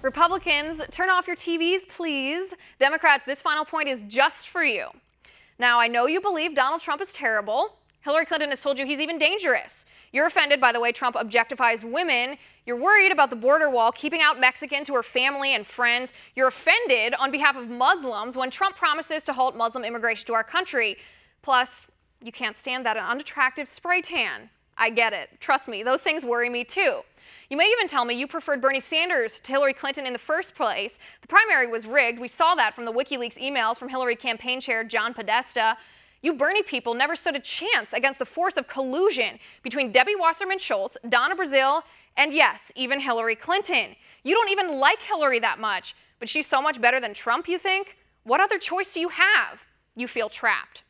Republicans, turn off your TVs, please. Democrats, this final point is just for you. Now, I know you believe Donald Trump is terrible. Hillary Clinton has told you he's even dangerous. You're offended by the way Trump objectifies women. You're worried about the border wall keeping out Mexicans who are family and friends. You're offended on behalf of Muslims when Trump promises to halt Muslim immigration to our country. Plus, you can't stand that unattractive spray tan. I get it. Trust me, those things worry me too. You may even tell me you preferred Bernie Sanders to Hillary Clinton in the first place. The primary was rigged. We saw that from the WikiLeaks emails from Hillary campaign chair John Podesta. You Bernie people never stood a chance against the force of collusion between Debbie Wasserman Schultz, Donna Brazile, and yes, even Hillary Clinton. You don't even like Hillary that much, but she's so much better than Trump, you think? What other choice do you have? You feel trapped.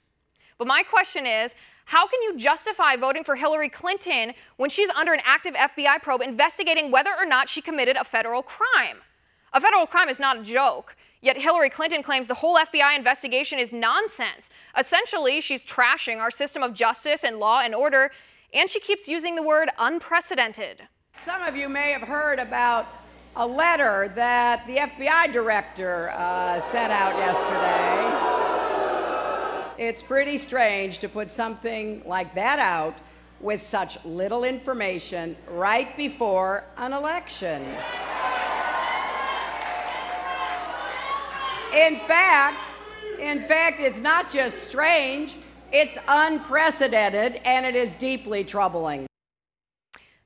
But my question is, how can you justify voting for Hillary Clinton when she's under an active FBI probe investigating whether or not she committed a federal crime? A federal crime is not a joke. Yet Hillary Clinton claims the whole FBI investigation is nonsense. Essentially, she's trashing our system of justice and law and order, and she keeps using the word unprecedented. Some of you may have heard about a letter that the FBI director sent out yesterday. It's pretty strange to put something like that out with such little information right before an election. In fact, it's not just strange, it's unprecedented, and it is deeply troubling.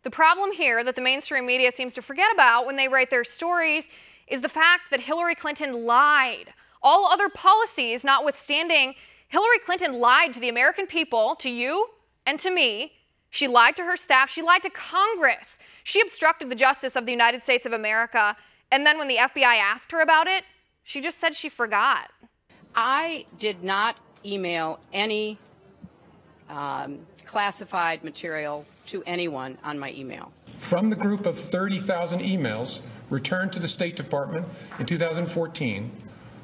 The problem here that the mainstream media seems to forget about when they write their stories is the fact that Hillary Clinton lied. All other policies notwithstanding, Hillary Clinton lied to the American people, to you and to me. She lied to her staff. She lied to Congress. She obstructed the justice of the United States of America. And then when the FBI asked her about it, she just said she forgot. I did not email any classified material to anyone on my email. From the group of 30,000 emails returned to the State Department in 2014,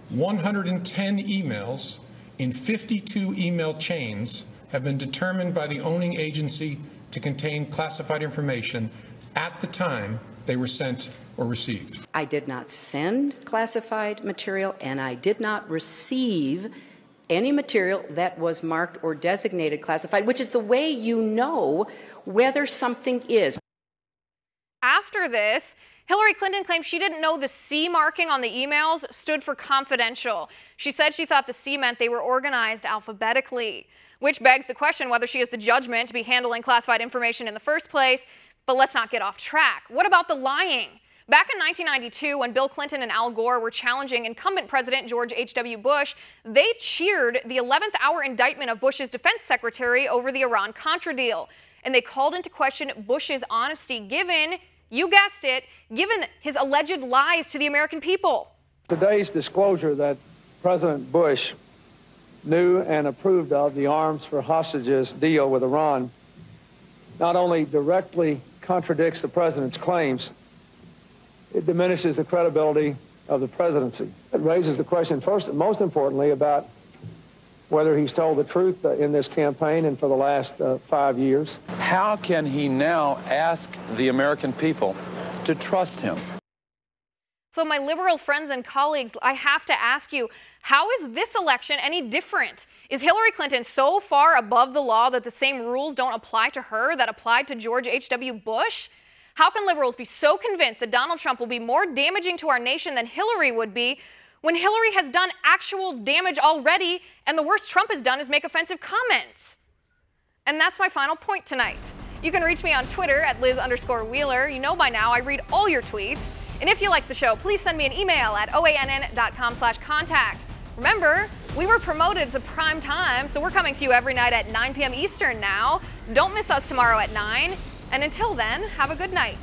110 emails in 52 email chains have been determined by the owning agency to contain classified information at the time they were sent or received. I did not send classified material, and I did not receive any material that was marked or designated classified, which is the way you know whether something is. After this, Hillary Clinton claimed she didn't know the C marking on the emails stood for confidential. She said she thought the C meant they were organized alphabetically, which begs the question whether she has the judgment to be handling classified information in the first place. But let's not get off track. What about the lying? Back in 1992, when Bill Clinton and Al Gore were challenging incumbent President George H.W. Bush, they cheered the 11th hour indictment of Bush's defense secretary over the Iran-Contra deal. And they called into question Bush's honesty given, you guessed it, given his alleged lies to the American people. Today's disclosure that President Bush knew and approved of the arms for hostages deal with Iran not only directly contradicts the president's claims, it diminishes the credibility of the presidency. It raises the question, first and most importantly, about whether he's told the truth in this campaign and for the last 5 years. How can he now ask the American people to trust him? So my liberal friends and colleagues, I have to ask you, how is this election any different? Is Hillary Clinton so far above the law that the same rules don't apply to her that applied to George H.W. Bush? How can liberals be so convinced that Donald Trump will be more damaging to our nation than Hillary would be when Hillary has done actual damage already and the worst Trump has done is make offensive comments? And that's my final point tonight. You can reach me on Twitter at Liz_Wheeler. You know by now I read all your tweets. And if you like the show, please send me an email at oann.com/contact. Remember, we were promoted to prime time, so we're coming to you every night at 9 p.m. Eastern now. Don't miss us tomorrow at 9. And until then, have a good night.